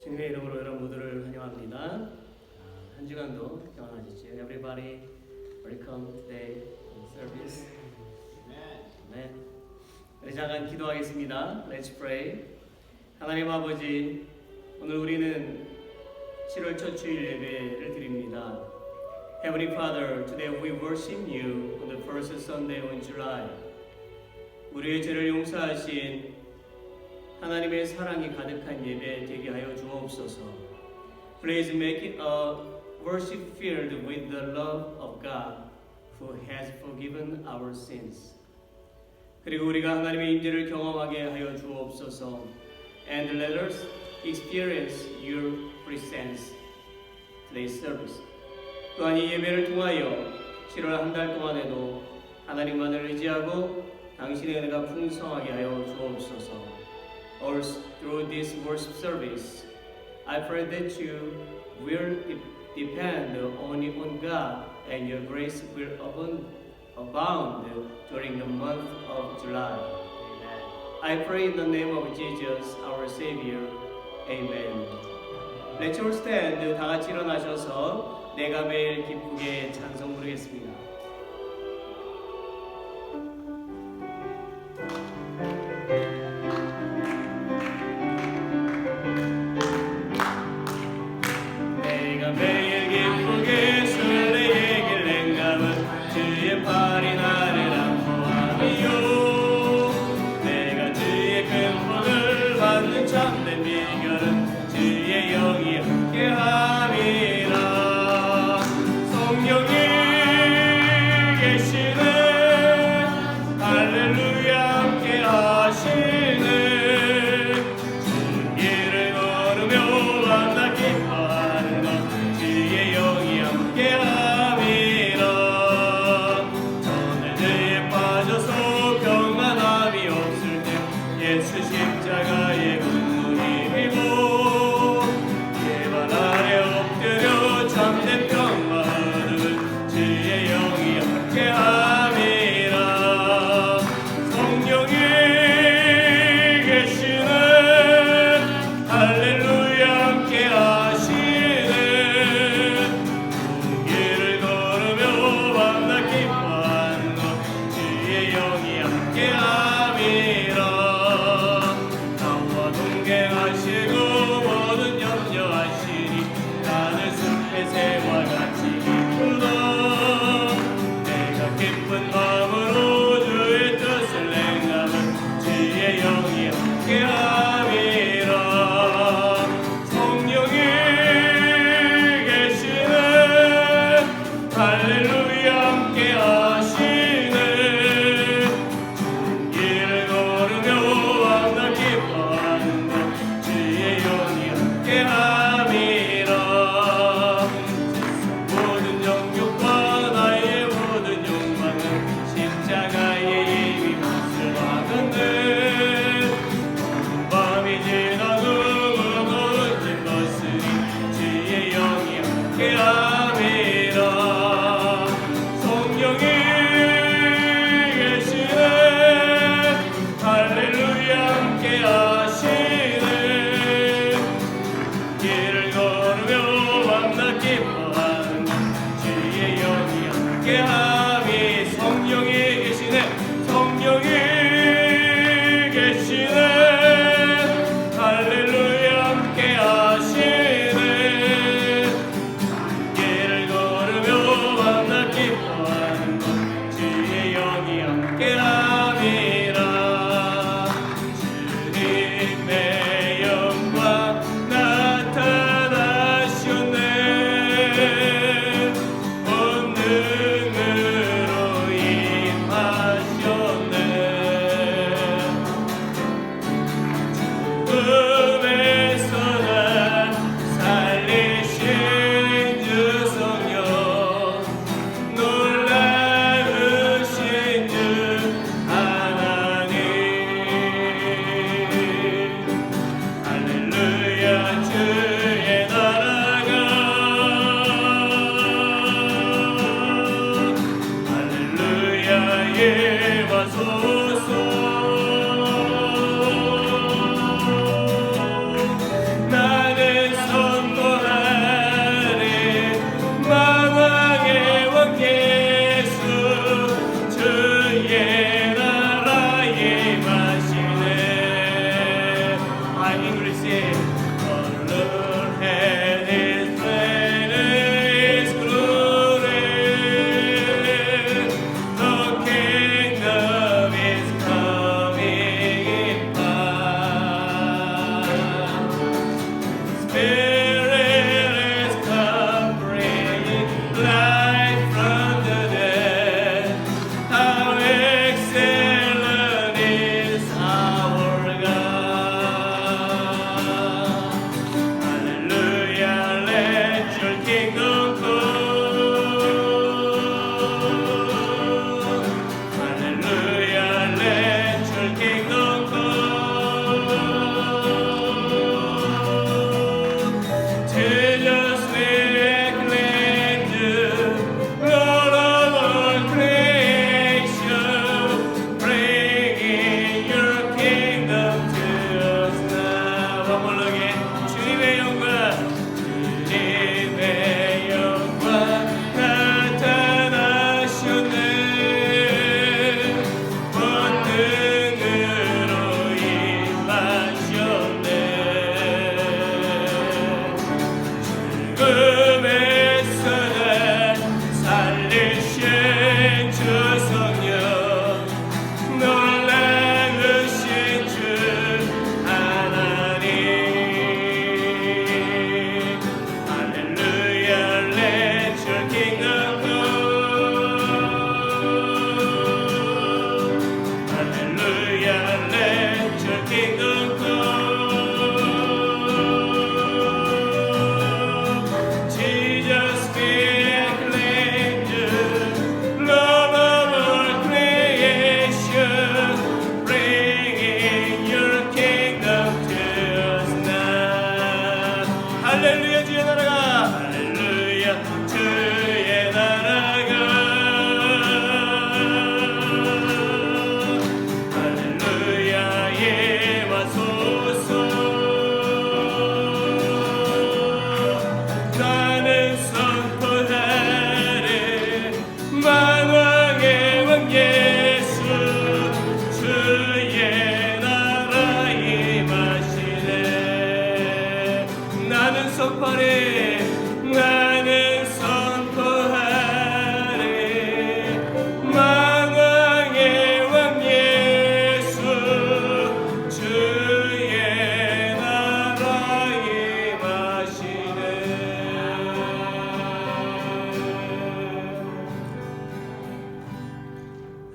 주님의 이름으로 여러분 모두를 환영합니다. 한 주간도 평안하시죠. Everybody, welcome today in service. Amen. 우리 잠깐 기도하겠습니다. Let's pray. 하나님 아버지, 오늘 우리는 7월 첫 주일 예배를 드립니다. Heavenly Father, today we worship you on the first Sunday in July. 우리의 죄를 용서하신 하나님의 사랑이 가득한 예배 되게 하여 주옵소서. Please make it a worship filled with the love of God who has forgiven our sins. 그리고 우리가 하나님의 임재를 경험하게 하여 주옵소서. And let us experience your presence today's service. 또한 이 예배를 통하여 7월 한 달 동안에도 하나님만을 의지하고 당신의 은혜가 풍성하게 하여 주옵소서. Also, through this worship service, I pray that you will depend only on God and your grace will abound during the month of July. I pray in the name of Jesus, our Savior. Amen. Let's all stand. 다 같이 일어나셔서 내가 매일 기쁘게 찬송 부르겠습니다.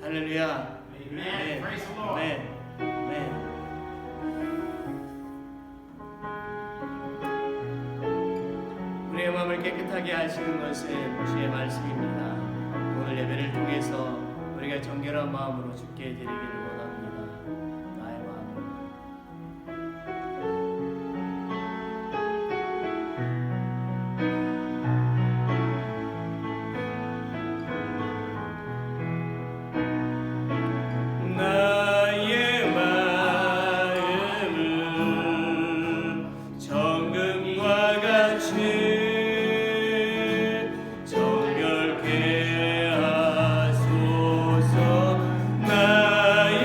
할렐루야. Amen. Praise the Lord. 아멘. 아멘. 우리의 마음을 깨끗하게 하시는 것이 주의 말씀입니다. 오늘 예배를 통해서 우리가 정결한 마음으로 주께 드리기를 원합니다. 나의 마음을. 나의 마음을 정금과 같이 정결케 하소서. 나의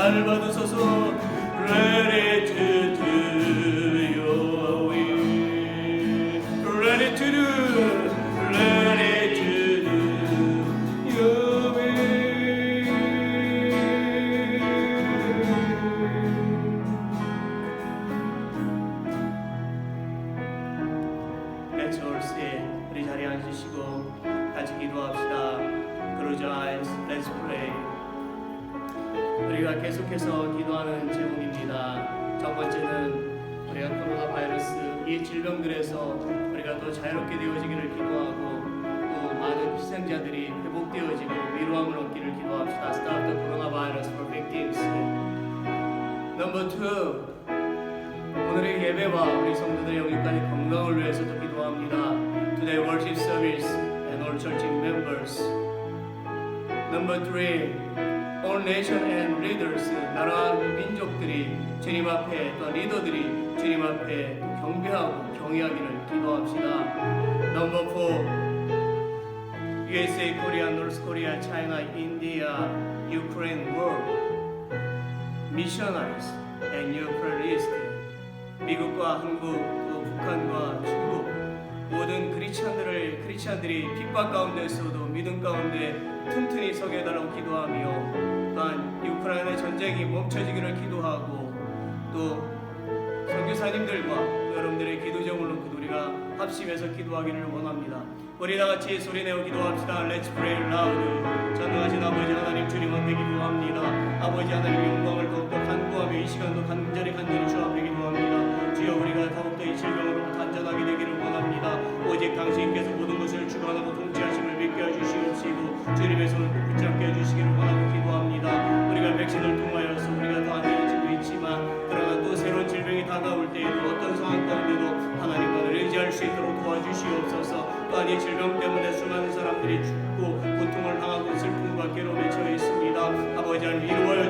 나를 받으소서. Ready to do your will. Ready to do, ready to do your will. Let's all stand. 우리 자리에 앉으시고 같이 기도합시다. Close your eyes. Let's pray. 우리가 계속해서 기도하는 제목입니다. 첫 번째는 우리가 코로나 바이러스 이 질병들에서 우리가 더 자유롭게 되어지기를 기도하고 또 많은 희생자들이 회복되어지고 위로함을 얻기를 기도합시다. Stop the coronavirus for victims. Number 2, 오늘의 예배와 우리 성도들 영육간의 건강을 위해서도 기도합니다. Today worship service and all church members. Number 3, all nation and leaders, 나라와 민족들이 주님 앞에 또 리더들이 주님 앞에 경배하고 경외하기를 기도합시다. Number 4, USA, Korea, North Korea, China, India, Ukraine, world, missionaries and eucharist, 미국과 한국, 또 북한과 중국, 모든 크리스찬들이 핍박 가운데서도 믿음 가운데 튼튼히 서게 해달라고 기도하며 또한 우크라이나 전쟁이 멈춰지기를 기도하고 또 선교사님들과 여러분들의 기도 제목을 놓고 우리가 합심해서 기도하기를 원합니다. 우리 다 같이 소리내어 기도합시다. Let's pray loud. 전능하신 아버지 하나님 주님 앞에 기도합니다. 아버지 하나님 영광을 더욱더 간구하며 이 시간도 간절히 주 앞에 기도합니다. 주여 우리가 더욱더 이 질병으로부터 안전하게 되기를 원합니다. 오직 당신께서 모든 것을 주관하고 통치하심을 믿게 해주시옵시고 주님의 손을 꼭 붙잡게 해주시기를 원하고 기도합니다. 우리가 백신을 통하여서 우리가 더 안전해지고 있지만 그러나 또 새로운 질병이 다가올 때에도 어떤 상황 가운데도 하나님만을 의지할 수 있도록 도와주시옵소서. 또한 이 질병 때문에 수많은 사람들이 죽고 고통을 당하고 슬픔과 괴로움에 처해 있습니다. 아버지 하나님 위로하여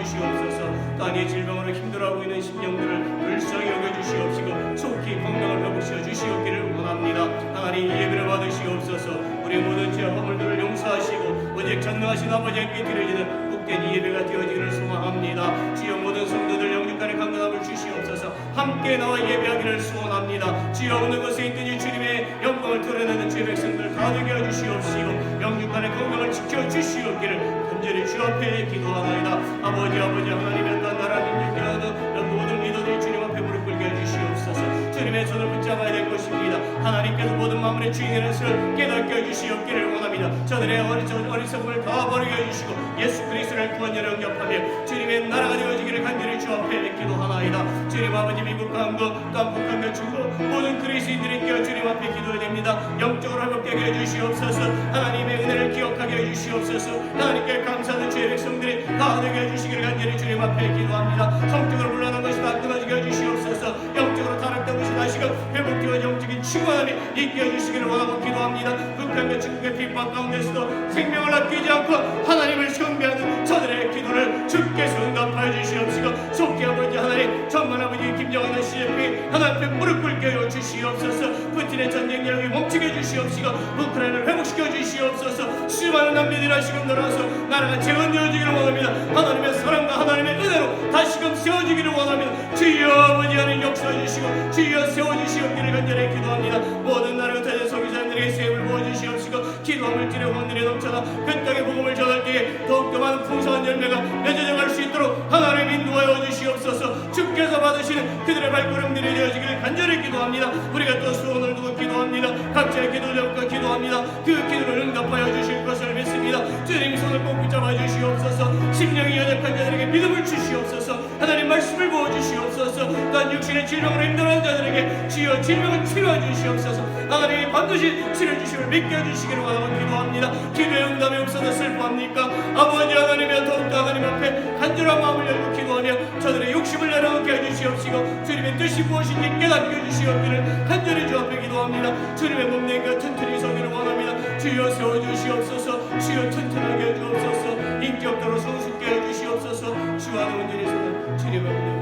주시옵소서. 또한 이 질병으로 힘들어하고 있는 심령들을 불쌍히 여겨주시옵시고 속히 건강을 회복시켜 주시옵기를 원합니다. 하나님 예배를 받으시옵소서. 우리 모든 죄 허물들을 용서하시고 오직 전능하신 아버지께 드려지는 복된 이 예배가 되어지기를 소망합니다. 주여 모든 성도들 영육간의 강건함을 주시옵소서. 함께 나와 예배하기를 소원합니다. 주여 어느 곳에 있든지 주님의 영광을 드러내는 주의 백성들 가득히 해주시옵시고 영육간의 건강을 지켜주시옵기를 간절히 주 앞에 기도하나이다. 아버지 하나님의 또 나라 민족들과 모든 리더들이 주님 앞에 무릎 꿇게 해주시옵소서. 주님의 손을 붙잡아야 될 것입니다. 하나님께서 모든 만물의 주인이라는 것을 깨닫게 해주시옵기를 원합니다. 저들의 어리석음을 다 버리게 해주시고 예수 그리스도를 구원자로 영접하며 주님의 나라가 되어지기를 간절히 주 앞에 기도하나이다. 주님 아버지 미국과 한국 또한 북한과 중국 모든 그리스도인들이 깨어 주님 앞에 기도해야 됩니다. 영적으로 회복되게 해주시옵소서. 하나님의 은혜를 기억하게 해주시옵소서. 하나님께 감사하는 주의 백성들 영혼들이 다 되게 해주시기를 간절히 주님 앞에 기도합니다. 성적으로 물러난 것이 다 끊어지게 해주시옵소서. 영적으로 타락된 것이 다시금 회복되어 영적인 충만함이 있게 해주시기를 원하고 기도합니다. 북한과 중국의 핍박 가운데서도 생명을 아끼지 않고 하나님을 숭배하는 저들의 기도를 주께서 응답하여 주시옵시고, 속히 아버지 하나님, 천만 아버지 김정은 CFP 하나님 앞에 무릎 꿇게 하여 주시옵소서. 푸틴의 전쟁 여행이 멈추게 해주시옵시고, 우크라이나를 회복시켜 주시옵소서. 수많은 난민들이 다시금 돌아와서 나라가 재건되어지기를 원합니다. 하나님의 사랑과 하나님의 은혜로 다시금 세워지기를 원합니다. 주여 아버지 하나님 역사해 주시고 주여 세워주시옵기를 간절히 기도합니다. 모든 나라가 다된 소비자들에게 세움을 부어주시옵시고, 기도와 물질의 혼들이 넘쳐나 그 땅의 복음을 전할 때에 더욱더 많은 풍성한 열매가 맺어져갈 수 있도록 하나님 인도하여 주시옵소서. 주께서 받으시는 그들의 발걸음들이 되어지기를 간절히 기도합니다. 우리가 또 소원을 두고 기도합니다. 각자의 기도 제목과 기도합니다. 그 기도를 응답하여 주실 것을 믿습니다. 주님 손을 꼭 붙잡아 주시옵소서. 심령이 연약한 자들에게 믿음을 주시옵소서. 하나님 말씀을 부어주시옵소서. 또한 육신의 질병으로 힘들어하는 자들에게 주여 질병을 치료해 주시옵소서. 하나님이 반드시 치료주심을 믿게 해주시기를 원하고 기도합니다. 기도의 응답이 없어서 슬퍼합니까? 아버지 하나님이여 더욱더 하나님 앞에 간절한 마음을 열고 기도하며 저들의 욕심을 내려놓게 해주시옵시고, 주님의 뜻이 무엇인지 깨닫게 해주시옵기를 간절히 주 앞에 기도합니다. 주님의 몸내가 튼튼히 서기를 원합니다. 주여 세워주시옵소서. 주여 튼튼하게 해주옵소서. 인격대로 성숙게 해주시옵소서. 주와 온전히 서는 주님의 몸내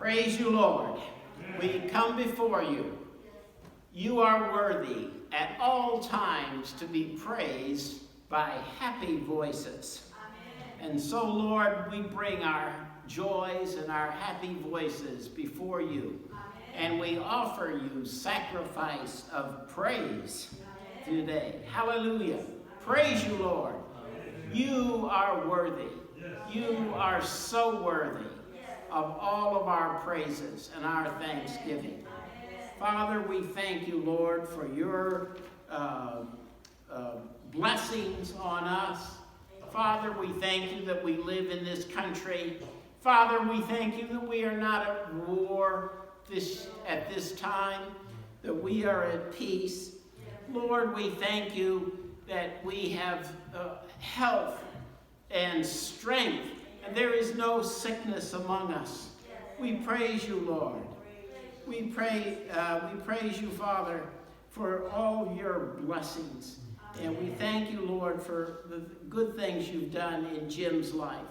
Praise you, Lord. We come before you. You are worthy at all times to be praised by happy voices. Amen. And so, Lord, we bring our joys and our happy voices before you. Amen. And we offer you sacrifice of praise today. Hallelujah. Praise you, Lord. You are worthy. You are so worthy of all of our praises and our thanksgiving. Father, we thank you, Lord, for your blessings on us. Father, we thank you that we live in this country. Father, we thank you that we are not at war at this time, that we are at peace. Lord, we thank you that we have health and strength, and there is no sickness among us. We praise you, Lord. We praise you, Father, for all your blessings. And we thank you, Lord, for the good things you've done in Jim's life.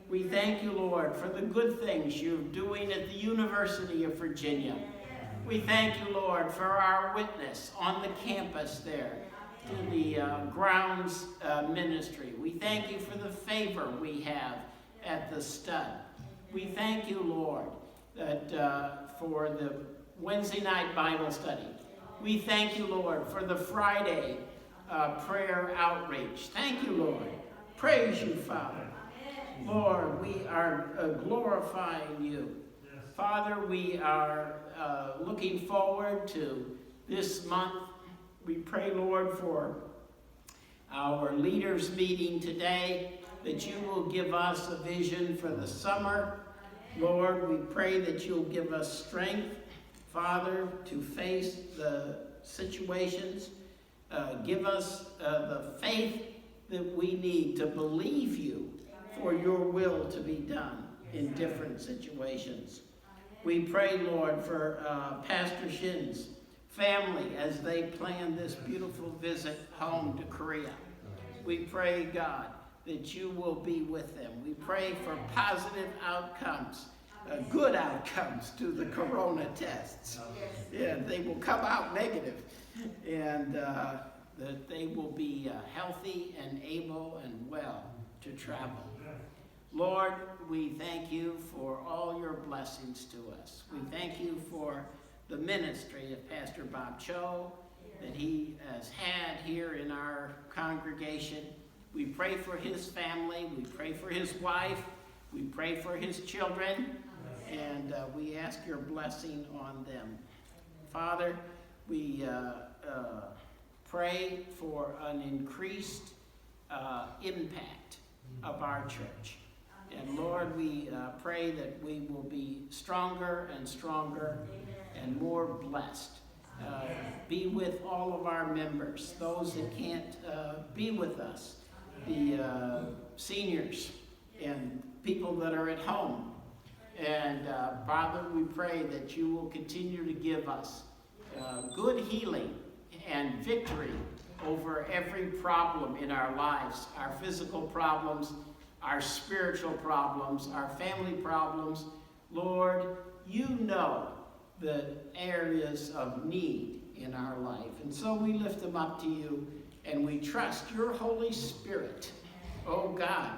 We thank you, Lord, for the good things you're doing at the University of Virginia. We thank you, Lord, for our witness on the campus there to the grounds ministry. We thank you for the favor we have at the stud. We thank you, Lord, that for the Wednesday night Bible study. We thank you, Lord, for the Friday prayer outreach. Thank you, Lord. Praise you, Father. Lord, we are glorifying you. Father, we are looking forward to this month. We pray, Lord, for our leaders meeting today, that you will give us a vision for the summer. Lord, we pray that you'll give us strength, Father, to face the situations. Give us the faith that we need to believe you for your will to be done in different situations. We pray, Lord, for Pastor Shin's family as they plan this beautiful visit home to Korea. We pray, God, that you will be with them. We pray for positive outcomes, good outcomes to the corona tests. Yeah, they will come out negative, and that they will be healthy and able and well to travel. Lord, we thank you for all your blessings to us. We thank you for the ministry of Pastor Bob Cho that he has had here in our congregation. We pray for his family. We pray for his wife. We pray for his children. And we ask your blessing on them. Father, we pray for an increased impact of our church. And Lord, we pray that we will be stronger and stronger and more blessed. Be with all of our members, those that can't be with us, the seniors and people that are at home. And Father, we pray that you will continue to give us good healing and victory over every problem in our lives, our physical problems, our spiritual problems, our family problems. Lord, you know the areas of need in our life. And so we lift them up to you, and we trust your Holy Spirit, oh God,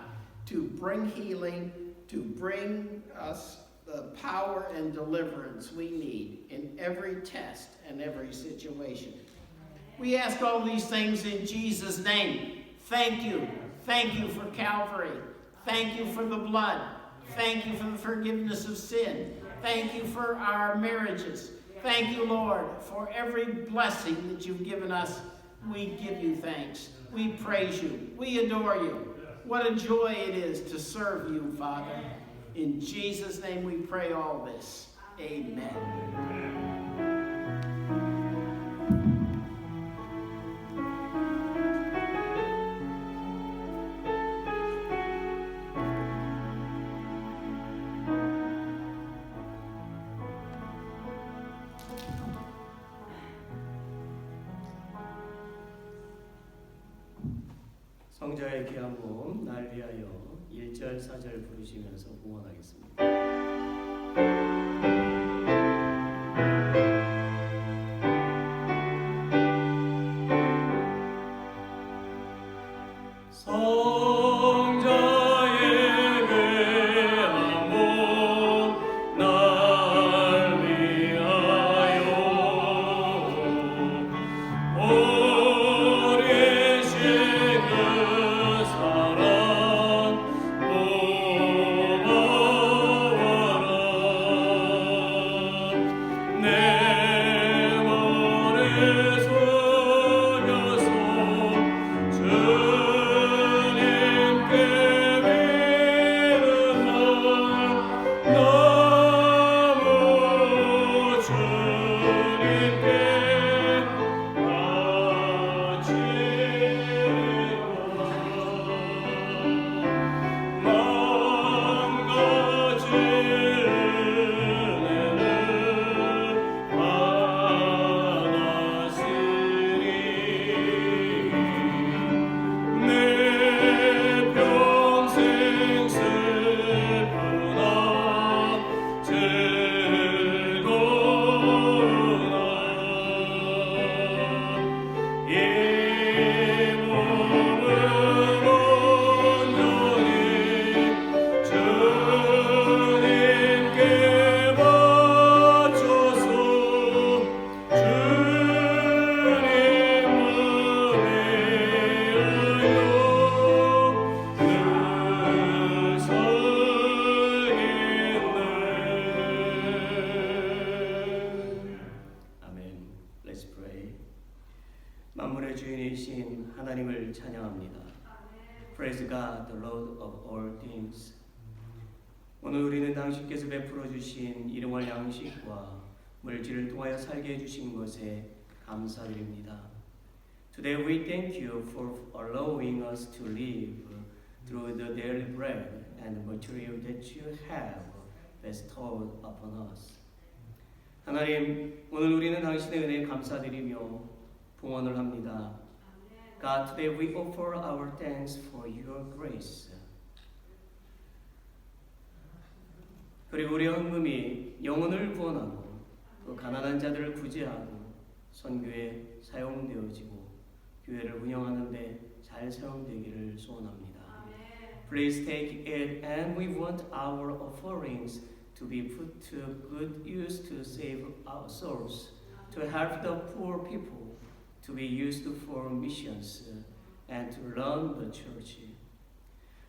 to bring healing, to bring us the power and deliverance we need in every test and every situation. We ask all these things in Jesus' name. Thank you. Thank you for Calvary. Thank you for the blood. Thank you for the forgiveness of sin. Thank you for our marriages. Thank you, Lord, for every blessing that you've given us. We give you thanks. We praise you. We adore you. What a joy it is to serve you, Father. In Jesus' name we pray all this. Amen. 성자의 귀한 몸 날 위하여 1절 4절 부르시면서 봉헌하겠습니다. 만물의 주인이신 하나님을 찬양합니다. Praise God, the Lord of all things. 오늘 우리는 당신께서 베풀어 주신 일용할 양식과 물질을 통하여 살게 해주신 것에 감사드립니다. Today we thank you for allowing us to live through the daily bread and material that you have bestowed upon us. 하나님, 오늘 우리는 당신의 은혜에 감사드리며 봉헌을 합니다. God, today we offer our thanks for your grace. 그리고 우리 헌금이 영혼을 구원하고 또 가난한 자들을 구제하고 선교에 사용되어지고 교회를 운영하는 데 잘 사용되기를 소원합니다. Please take it, and we want our offerings to be put to good use to save our souls, to help the poor people, to be used for missions, and to run the church.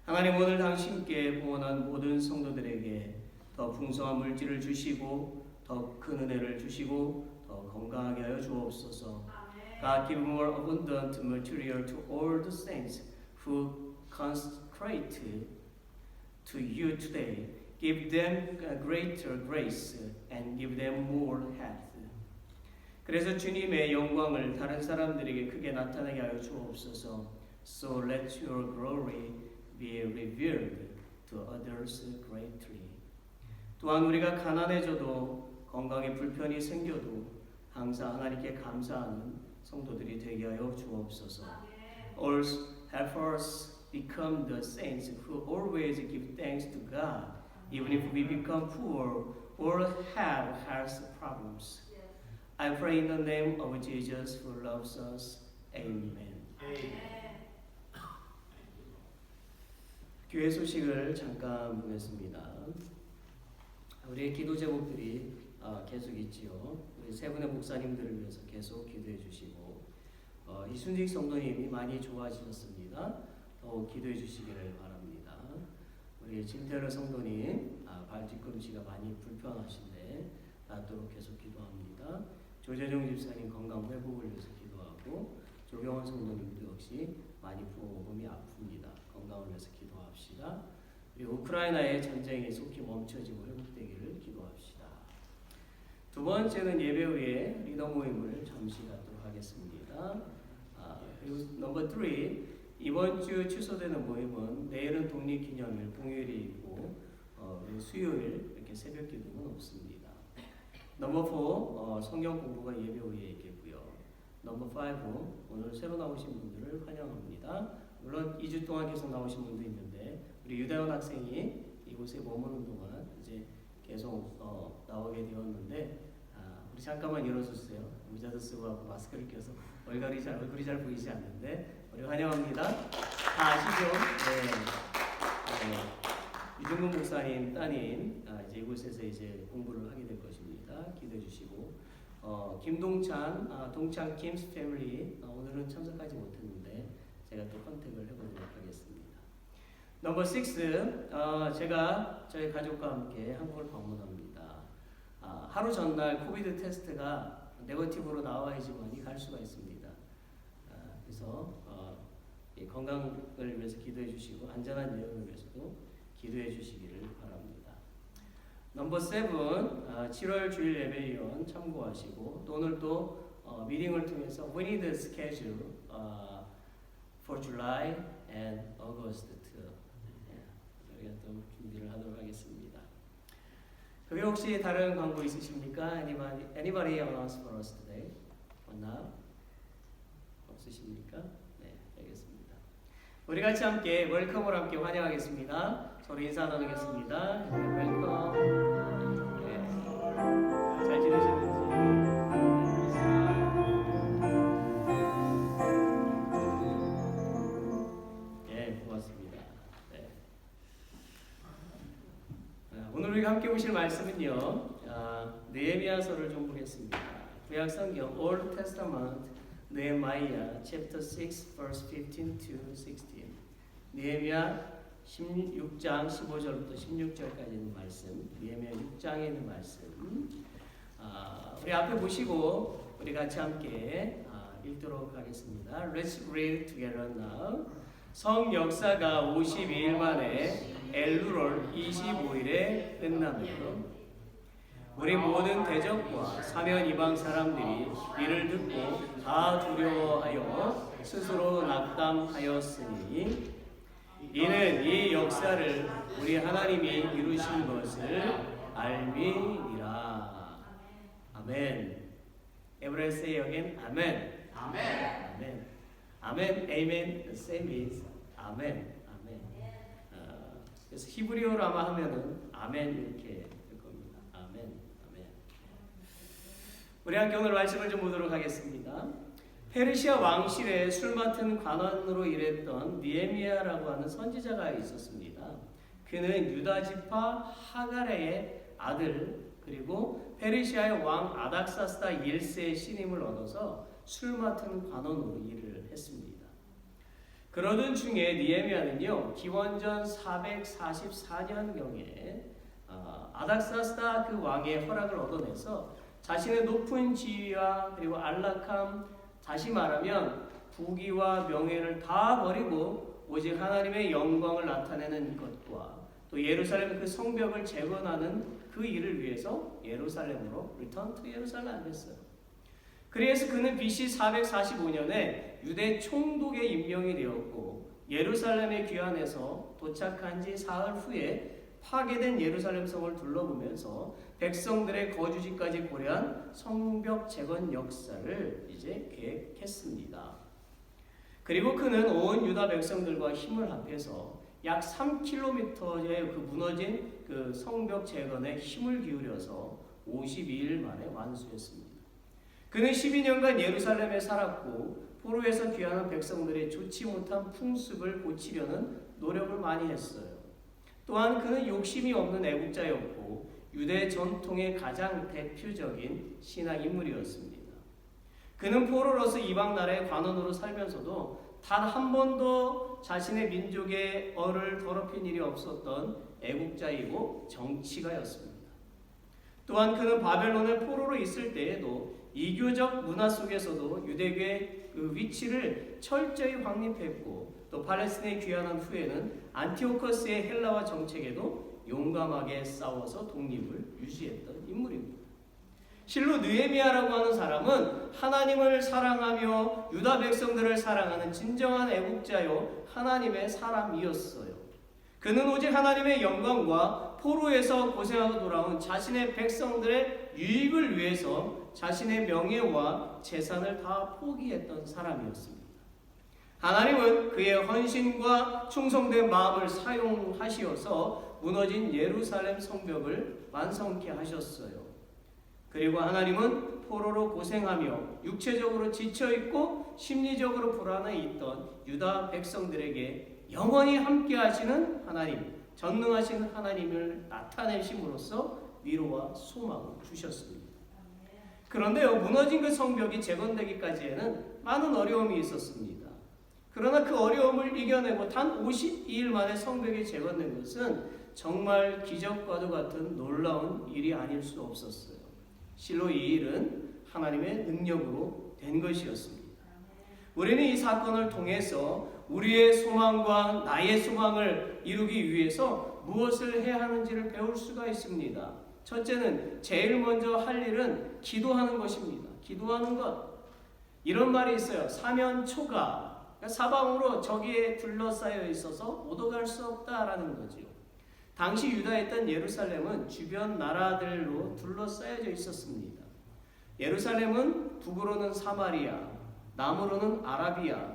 하나님, 오늘 당신께 봉헌한 모든 성도들에게 더 풍성한 물질을 주시고 더 큰 은혜를 주시고 더 건강하게 하여 주옵소서. God give more abundant material to all the saints who consecrate to you today. Give them greater grace and give them more health. 그래서 주님의 영광을 다른 사람들에게 크게 나타나게 하여 주옵소서. So let your glory be revealed to others greatly. 또한 우리가 가난해져도 건강에 불편이 생겨도 항상 하나님께 감사하는 성도들이 되게 하여 주옵소서. Also help us become the saints who always give thanks to God, even if we become poor or have health problems. I pray in the name of Jesus who loves us. Amen. 교회 소식을 잠깐 보겠습니다. 우리의 기도 제목들이 계속 있지요. 우리 세 분의 목사님들을 위해서 계속 기도해 주시고 이순직 성도님이 많이 좋아지셨습니다. 더욱 기도해 주시기를 바랍니다. 우리 진태러 성도님 발 뒤꿈치가 많이 불편하신데 낫도록 계속 기도합니다. 조재정 집사님 건강 회복을 위해서 기도하고 조경원 성도님도 역시 많이 부어몸이 아픕니다. 건강을 위해서 기도합시다. 그리고 우크라이나의 전쟁이 속히 멈춰지고 회복되기를 기도합시다. 두 번째는 예배 후에 리더 모임을 잠시 갖도록 하겠습니다. 그리고 넘버 3 이번 주 취소되는 모임은 내일은 독립기념일 공휴일이 있고 수요일 이렇게 새벽 기도는 없습니다. 넘버 4 성경 공부가 예배 후에 있겠고요. 넘버 5 오늘 새로 나오신 분들을 환영합니다. 물론 2주 동안 계속 나오신 분도 있는데 우리 유다현 학생이 이곳에 머무는 동안 이제 계속 나오게 되었는데 우리 잠깐만 열어주세요. 모자도 쓰고 하고 마스크를 껴서 얼굴이 잘 보이지 않는데 우리 환영합니다. 다 아시죠? 네. 유중근 목사님 따님 이제 이곳에서 이제 공부를 하게 될 것입니다. 기도해 주시고 김동찬 동찬 김스 패밀리 오늘은 참석하지 못했는데 제가 또 컨택을 해보도록 하겠습니다. 넘버 6 제가 저희 가족과 함께 한국을 방문합니다. 하루 전날 코비드 테스트가 네거티브로 나와야지만이 갈 수가 있습니다. 그래서 건강을 위해서 기도해 주시고 안전한 여행을 위해서도 기도해 주시기를 바랍니다. 넘버 7 7월 주일 예배위원 참고하시고 또 오늘 또 미팅을 통해서 We need a schedule for July and August 저희가 또 준비를 하도록 하겠습니다. 그게 혹시 다른 광고 있으십니까? Anybody announce for us today? now? 없으십니까? 네, 알겠습니다. 우리 같이 함께 웰컴을 함께 환영하겠습니다. 서로 인사 나누겠습니다. 웰컴. 네. 잘 지내셨는지. 네, 고맙습니다. 네. 오늘 우리가 함께 보실 말씀은요, 느헤미야서를 좀 보겠습니다. 구약 성경 Old Testament Nehemiah chapter 6 verse 15 to 16. 느헤미야 16장 15절부터 16절까지 있는 말씀, 느헤미야 6장에 있는 말씀. 우리 앞에 보시고 우리 같이 함께 읽도록 하겠습니다. Let's read together now. 성 역사가 52일 만에 엘루롤 25일에 끝나며 우리 모든 대적과 사면 이방 사람들이 이를 듣고 다 두려워하여 스스로 낙담하였으니 이는 이 역사를 우리 하나님이 이루신 것을 알미니라. 아멘. Everyone say again, 아멘. 아멘. 아멘. 아멘. Amen. The same is 아멘. 아멘. 그래서 히브리어로 아마 하면은 아멘 이렇게 될 겁니다. 아멘. 아멘. 우리 함께 오늘 말씀을 좀 보도록 하겠습니다. 페르시아 왕실에 술 맡은 관원으로 일했던 느헤미야라고 하는 선지자가 있었습니다. 그는 유다 지파 하가레의 아들 그리고 페르시아의 왕 아닥사스다 1세의 신임을 얻어서 술 맡은 관원으로 일을 했습니다. 그러던 중에 느헤미야는요 기원전 444년경에 아닥사스다 그 왕의 허락을 얻어내서 자신의 높은 지위와 그리고 안락함 다시 말하면 부귀와 명예를 다 버리고 오직 하나님의 영광을 나타내는 것과 또 예루살렘 그 성벽을 재건하는 그 일을 위해서 예루살렘으로 리턴 투 예루살렘 했어요. 그래서 그는 BC 445년에 유대 총독에 임명이 되었고 예루살렘에 귀환해서 도착한 지 사흘 후에 파괴된 예루살렘 성을 둘러보면서 백성들의 거주지까지 고려한 성벽 재건 역사를 이제 계획했습니다. 그리고 그는 온 유다 백성들과 힘을 합해서 약 3km의 그 무너진 그 성벽 재건에 힘을 기울여서 52일 만에 완수했습니다. 그는 12년간 예루살렘에 살았고 포로에서 귀환한 백성들의 좋지 못한 풍습을 고치려는 노력을 많이 했어요. 또한 그는 욕심이 없는 애국자였고 유대 전통의 가장 대표적인 신앙 인물이었습니다. 그는 포로로서 이방 나라의 관원으로 살면서도 단 한 번도 자신의 민족의 얼을 더럽힌 일이 없었던 애국자이고 정치가였습니다. 또한 그는 바벨론의 포로로 있을 때에도 이교적 문화 속에서도 유대교의 그 위치를 철저히 확립했고 또 팔레스타인에 귀환한 후에는 안티오커스의 헬라화 정책에도 용감하게 싸워서 독립을 유지했던 인물입니다. 실로 느헤미야라고 하는 사람은 하나님을 사랑하며 유다 백성들을 사랑하는 진정한 애국자요 하나님의 사람이었어요. 그는 오직 하나님의 영광과 포로에서 고생하고 돌아온 자신의 백성들의 유익을 위해서 자신의 명예와 재산을 다 포기했던 사람이었습니다. 하나님은 그의 헌신과 충성된 마음을 사용하시어서 무너진 예루살렘 성벽을 완성케 하셨어요. 그리고 하나님은 포로로 고생하며 육체적으로 지쳐있고 심리적으로 불안해 있던 유다 백성들에게 영원히 함께 하시는 하나님, 전능하신 하나님을 나타내심으로써 위로와 소망을 주셨습니다. 그런데요, 무너진 그 성벽이 재건되기까지에는 많은 어려움이 있었습니다. 그러나 그 어려움을 이겨내고 단 52일 만에 성벽이 재건된 것은 정말 기적과도 같은 놀라운 일이 아닐 수 없었어요. 실로 이 일은 하나님의 능력으로 된 것이었습니다. 우리는 이 사건을 통해서 우리의 소망과 나의 소망을 이루기 위해서 무엇을 해야 하는지를 배울 수가 있습니다. 첫째는 제일 먼저 할 일은 기도하는 것입니다. 기도하는 것. 이런 말이 있어요. 사면초가. 사방으로 적에 둘러싸여 있어서 오도갈 수 없다라는 거지요. 당시 유다에 있던 예루살렘은 주변 나라들로 둘러싸여져 있었습니다. 예루살렘은 북으로는 사마리아, 남으로는 아라비아,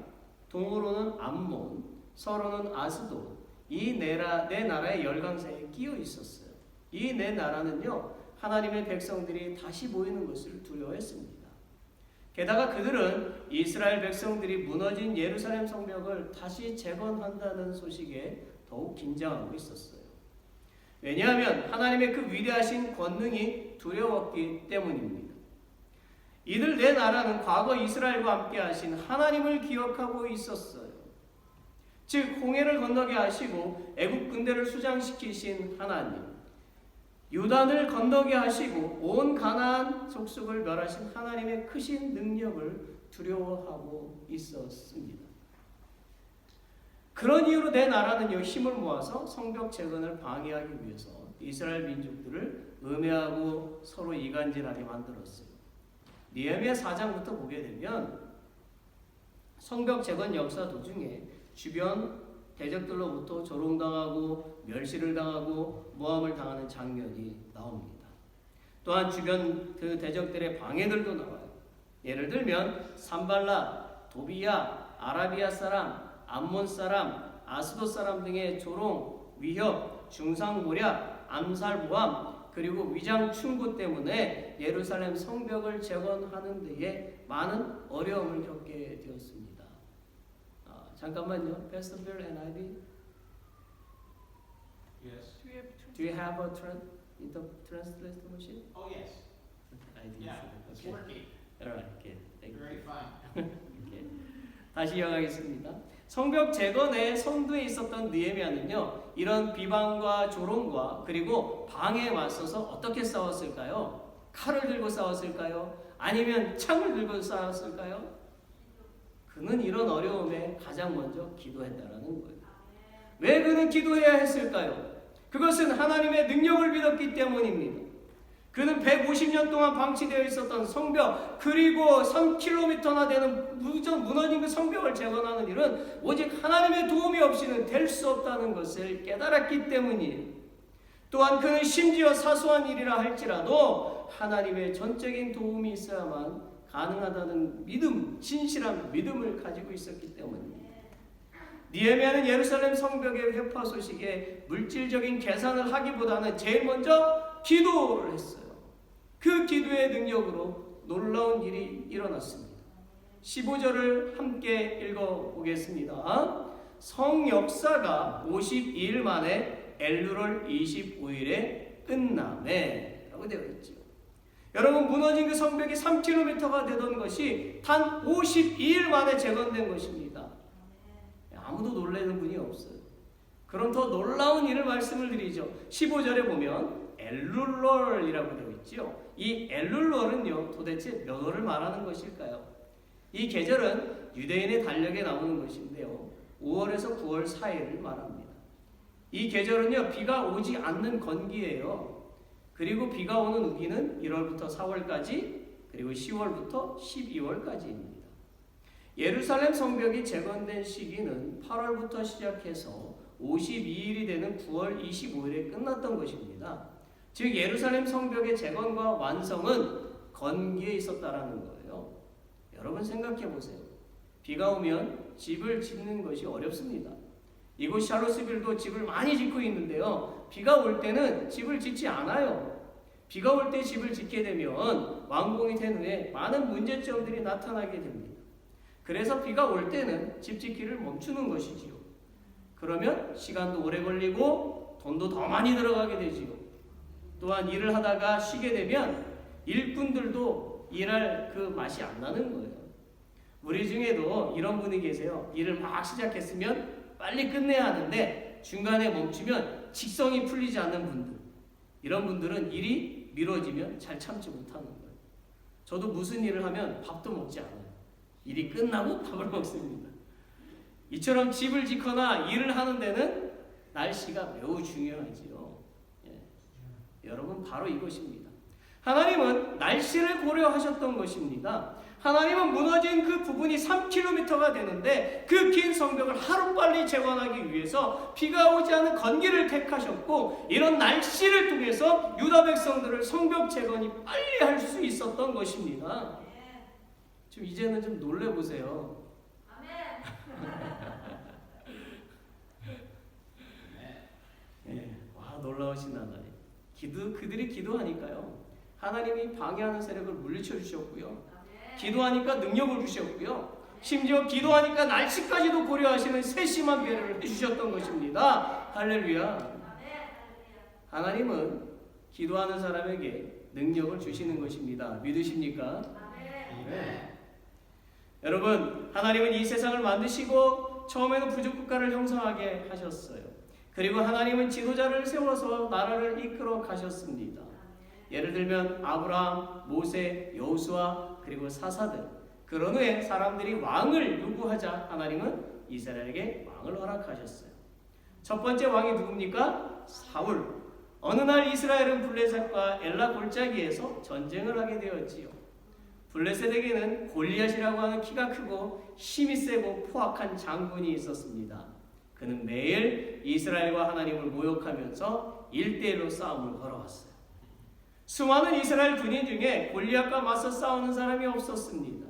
동으로는 암몬, 서로는 아스돗, 이 네 나라의 열강사에 끼어 있었어요. 이 네 나라는요, 하나님의 백성들이 다시 모이는 것을 두려워했습니다. 게다가 그들은 이스라엘 백성들이 무너진 예루살렘 성벽을 다시 재건한다는 소식에 더욱 긴장하고 있었어요. 왜냐하면 하나님의 그 위대하신 권능이 두려웠기 때문입니다. 이들 네 나라는 과거 이스라엘과 함께 하신 하나님을 기억하고 있었어요. 즉 홍해를 건너게 하시고 애국 군대를 수장시키신 하나님, 요단을 건너게 하시고 온 가나안 족속을 멸하신 하나님의 크신 능력을 두려워하고 있었습니다. 그런 이유로 내 나라는요, 힘을 모아서 성벽 재건을 방해하기 위해서 이스라엘 민족들을 음해하고 서로 이간질하게 만들었어요. 느헤미야 4장부터 보게 되면 성벽 재건 역사 도중에 주변 대적들로부터 조롱당하고 멸시를 당하고 모함을 당하는 장면이 나옵니다. 또한 주변 그 대적들의 방해들도 나와요. 예를 들면 산발라, 도비야, 아라비아 사람, 암몬 사람, 아스돗 사람 등의 조롱, 위협, 중상모략, 암살, 모함, 그리고 위장 충고 때문에 예루살렘 성벽을 재건하는 데에 많은 어려움을 겪게 되었습니다. 잠깐만요. Pastor Bill and Ivy. Yes. Do you have a translation machine? Oh, yes. I do. Yeah, it's Okay. working. All right. Okay. Thank you. Very fine. Okay. 다시 이어가겠습니다. 성벽 재건의 선두에 있었던 느헤미야는요, 이런 비방과 조롱과 그리고 방해에 맞서서 어떻게 싸웠을까요? 칼을 들고 싸웠을까요? 아니면 창을 들고 싸웠을까요? 그는 이런 어려움에 가장 먼저 기도했다라는 거예요. 왜 그는 기도해야 했을까요? 그것은 하나님의 능력을 믿었기 때문입니다. 그는 150년 동안 방치되어 있었던 성벽, 그리고 3km나 되는 무너진 그 성벽을 재건하는 일은 오직 하나님의 도움이 없이는 될 수 없다는 것을 깨달았기 때문이에요. 또한 그는 심지어 사소한 일이라 할지라도 하나님의 전적인 도움이 있어야만 가능하다는 믿음, 진실한 믿음을 가지고 있었기 때문입니다. 느헤미야는 예루살렘 성벽의 회파 소식에 물질적인 계산을 하기보다는 제일 먼저 기도를 했어요. 그 기도의 능력으로 놀라운 일이 일어났습니다. 15절을 함께 읽어보겠습니다. 성역사가 52일 만에 엘루월 25일에 끝나매 라고 되어 있죠. 여러분, 무너진 그 성벽이 3km가 되던 것이 단 52일 만에 재건된 것입니다. 아무도 놀라는 분이 없어요. 그럼 더 놀라운 일을 말씀을 드리죠. 15절에 보면 엘룰월이라고 되어 있죠. 이 엘룰월은요, 도대체 몇 월을 말하는 것일까요? 이 계절은 유대인의 달력에 나오는 것인데요, 5월에서 9월 사이를 말합니다. 이 계절은요, 비가 오지 않는 건기예요. 그리고 비가 오는 우기는 1월부터 4월까지, 그리고 10월부터 12월까지입니다. 예루살렘 성벽이 재건된 시기는 8월부터 시작해서 52일이 되는 9월 25일에 끝났던 것입니다. 즉 예루살렘 성벽의 재건과 완성은 건기에 있었다라는 거예요. 여러분 생각해 보세요. 비가 오면 집을 짓는 것이 어렵습니다. 이곳 샬롯스빌도 집을 많이 짓고 있는데요, 비가 올 때는 집을 짓지 않아요. 비가 올 때 집을 짓게 되면 완공이 된 후에 많은 문제점들이 나타나게 됩니다. 그래서 비가 올 때는 집 짓기를 멈추는 것이지요. 그러면 시간도 오래 걸리고 돈도 더 많이 들어가게 되지요. 또한 일을 하다가 쉬게 되면 일꾼들도 일할 그 맛이 안 나는 거예요. 우리 중에도 이런 분이 계세요. 일을 막 시작했으면 빨리 끝내야 하는데 중간에 멈추면 직성이 풀리지 않는 분들, 이런 분들은 일이 미뤄지면 잘 참지 못하는 거예요. 저도 무슨 일을 하면 밥도 먹지 않아요. 일이 끝나고 밥을 먹습니다. 이처럼 집을 짓거나 일을 하는 데는 날씨가 매우 중요하지요. 여러분, 바로 이것입니다. 하나님은 날씨를 고려하셨던 것입니다. 하나님은 무너진 그 부분이 3km가 되는데 그 긴 성벽을 하루빨리 재건하기 위해서 비가 오지 않은 건기를 택하셨고, 이런 날씨를 통해서 유다 백성들을 성벽 재건이 빨리 할 수 있었던 것입니다. 좀 이제는 좀 놀래보세요. 와, 놀라우신 하나님. 그들이 기도하니까요, 하나님이 방해하는 세력을 물리쳐 주셨고요, 기도하니까 능력을 주셨고요, 심지어 기도하니까 날씨까지도 고려하시는 세심한 배려를 해주셨던 것입니다. 할렐루야. 하나님은 기도하는 사람에게 능력을 주시는 것입니다. 믿으십니까? 네. 여러분, 하나님은 이 세상을 만드시고 처음에는 부족국가를 형성하게 하셨어요. 그리고 하나님은 지도자를 세워서 나라를 이끌어 가셨습니다. 예를 들면 아브라함, 모세, 여호수아, 그리고 사사들. 그런 후에 사람들이 왕을 요구하자 하나님은 이스라엘에게 왕을 허락하셨어요. 첫 번째 왕이 누굽니까? 사울. 어느 날 이스라엘은 블레셋과 엘라 골짜기에서 전쟁을 하게 되었지요. 블레셋에게는 골리앗이라고 하는 키가 크고 힘이 세고 포악한 장군이 있었습니다. 그는 매일 이스라엘과 하나님을 모욕하면서 1대1로 싸움을 걸어왔어요. 수많은 이스라엘 군인 중에 골리앗과 맞서 싸우는 사람이 없었습니다.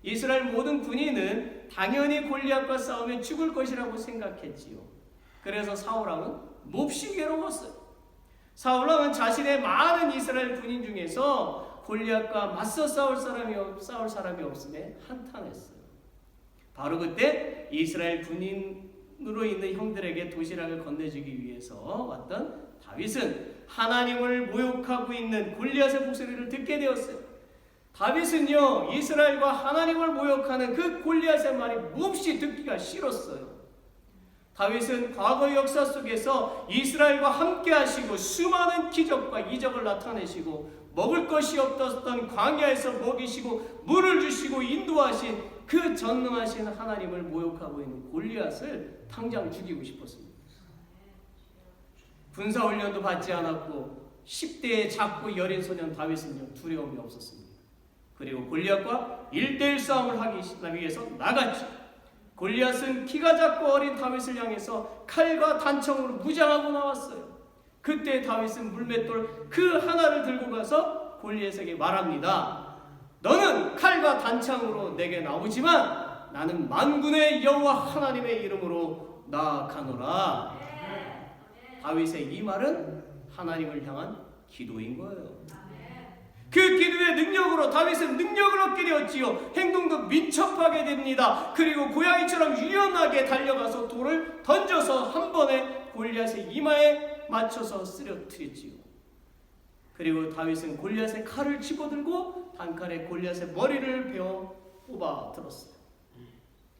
이스라엘 모든 군인은 당연히 골리앗과 싸우면 죽을 것이라고 생각했지요. 그래서 사울왕은 몹시 괴로웠어요. 사울왕은 자신의 많은 이스라엘 군인 중에서 골리앗과 맞서 싸울 사람이 없음에 한탄했어요. 바로 그때 이스라엘 군인으로 있는 형들에게 도시락을 건네주기 위해서 왔던 다윗은 하나님을 모욕하고 있는 골리앗의 목소리를 듣게 되었어요. 다윗은요, 이스라엘과 하나님을 모욕하는 그 골리앗의 말이 몹시 듣기가 싫었어요. 다윗은 과거 역사 속에서 이스라엘과 함께 하시고 수많은 기적과 이적을 나타내시고 먹을 것이 없었던 광야에서 먹이시고 물을 주시고 인도하신 그 전능하신 하나님을 모욕하고 있는 골리앗을 당장 죽이고 싶었습니다. 군사훈련도 받지 않았고 10대의 작고 여린 소년 다윗은요 두려움이 없었습니다. 그리고 골리앗과 1대1 싸움을 하기 위해서 나갔죠. 골리앗은 키가 작고 어린 다윗을 향해서 칼과 단청으로 무장하고 나왔어요. 그때 다윗은 물맷돌 그 하나를 들고 가서 골리앗에게 말합니다. 너는 칼과 단창으로 내게 나오지만 나는 만군의 여호와 하나님의 이름으로 나아가노라. 다윗의 이 말은 하나님을 향한 기도인 거예요. 그 기도의 능력으로 다윗은 능력을 얻게 되었지요. 행동도 민첩하게 됩니다. 그리고 고양이처럼 유연하게 달려가서 돌을 던져서 한 번에 골리앗의 이마에 맞춰서 쓰러뜨렸지요. 그리고 다윗은 골리앗의 칼을 집어들고 단칼에 골리앗의 머리를 베어 뽑아 들었어요.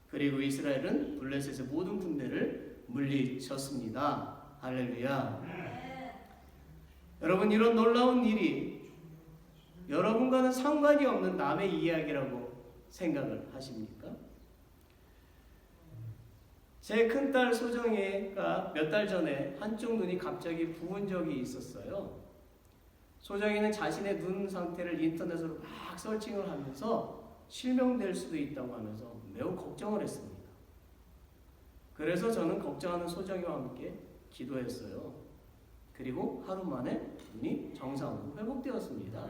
그리고 이스라엘은 블레셋의 모든 군대를 물리쳤습니다. 할렐루야. 여러분, 이런 놀라운 일이 여러분과는 상관이 없는 남의 이야기라고 생각을 하십니까? 제 큰딸 소정이가 몇 달 전에 한쪽 눈이 갑자기 부은 적이 있었어요. 소정이는 자신의 눈 상태를 인터넷으로 막 서칭을 하면서 실명될 수도 있다고 하면서 매우 걱정을 했습니다. 그래서 저는 걱정하는 소정이와 함께 기도했어요. 그리고 하루 만에 눈이 정상으로 회복되었습니다.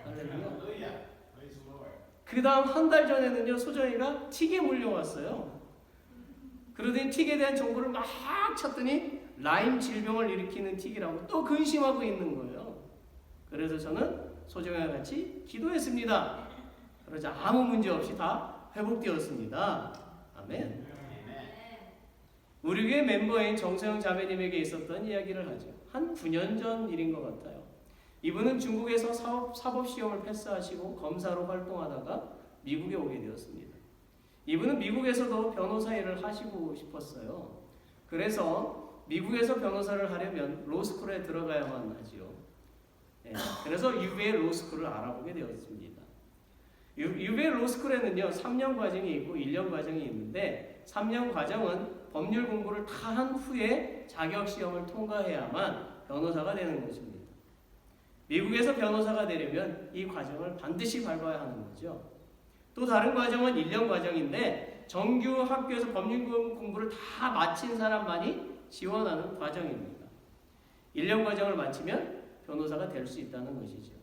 할렐루야. 그 다음 한 달 전에는요, 소정이가 틱에 물려왔어요. 그러더니 틱에 대한 정보를 막 찾더니 라임 질병을 일으키는 틱이라고 또 근심하고 있는 거예요. 그래서 저는 소정이와 같이 기도했습니다. 그러자 아무 문제 없이 다 회복되었습니다. 아멘. 우리 교회 멤버인 정세영 자매님에게 있었던 이야기를 하죠. 한 9년 전 일인 것 같아요. 이분은 중국에서 사법시험을 패스하시고 검사로 활동하다가 미국에 오게 되었습니다. 이분은 미국에서도 변호사 일을 하시고 싶었어요. 그래서 미국에서 변호사를 하려면 로스쿨에 들어가야만 하지요. 그래서 UVA 로스쿨을 알아보게 되었습니다. UVA 로스쿨에는요 3년 과정이 있고 1년 과정이 있는데 3년 과정은 법률 공부를 다 한 후에 자격시험을 통과해야만 변호사가 되는 것입니다. 미국에서 변호사가 되려면 이 과정을 반드시 밟아야 하는 거죠. 또 다른 과정은 1년 과정인데 정규 학교에서 법률 공부를 다 마친 사람만이 지원하는 과정입니다. 1년 과정을 마치면 변호사가 될 수 있다는 것이죠.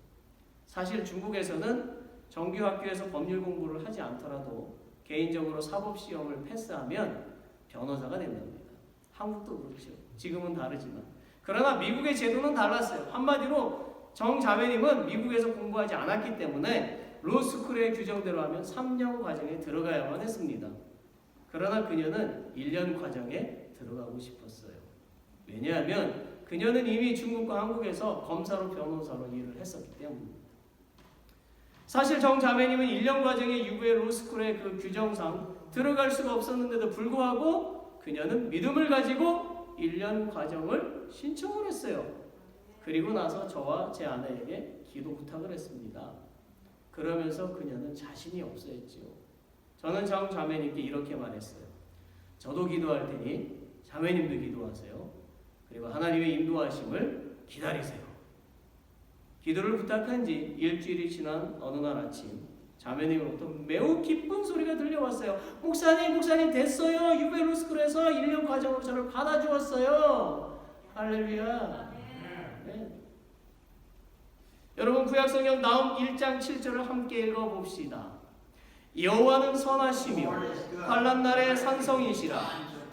사실 중국에서는 정규 학교에서 법률 공부를 하지 않더라도 개인적으로 사법시험을 패스하면 변호사가 된답니다. 한국도 그렇죠. 지금은 다르지만. 그러나 미국의 제도는 달랐어요. 한마디로 정 자매님은 미국에서 공부하지 않았기 때문에 로스쿨의 규정대로 하면 3년 과정에 들어가야만 했습니다. 그러나 그녀는 1년 과정에 들어가고 싶었어요. 왜냐하면 그녀는 이미 중국과 한국에서 검사로 변호사로 일을 했었기 때문입니다. 사실 정 자매님은 1년 과정의 UVA 로스쿨의 그 규정상 들어갈 수가 없었는데도 불구하고 그녀는 믿음을 가지고 1년 과정을 신청을 했어요. 그리고 나서 저와 제 아내에게 기도 부탁을 했습니다. 그러면서 그녀는 자신이 없어했지요. 저는 정 자매님께 이렇게 말했어요. 저도 기도할 테니 자매님도 기도하세요. 그리고 하나님의 인도하심을 기다리세요. 기도를 부탁한 지 일주일이 지난 어느 날 아침 자매님으로부터 매우 기쁜 소리가 들려왔어요. 목사님 됐어요. UVA 로스쿨에서 1년 과정으로 저를 받아주었어요. 할렐루야. 네. 여러분 구약성경 나움 1장 7절을 함께 읽어봅시다. 여호와는 선하시며 환난 날에 산성이시라.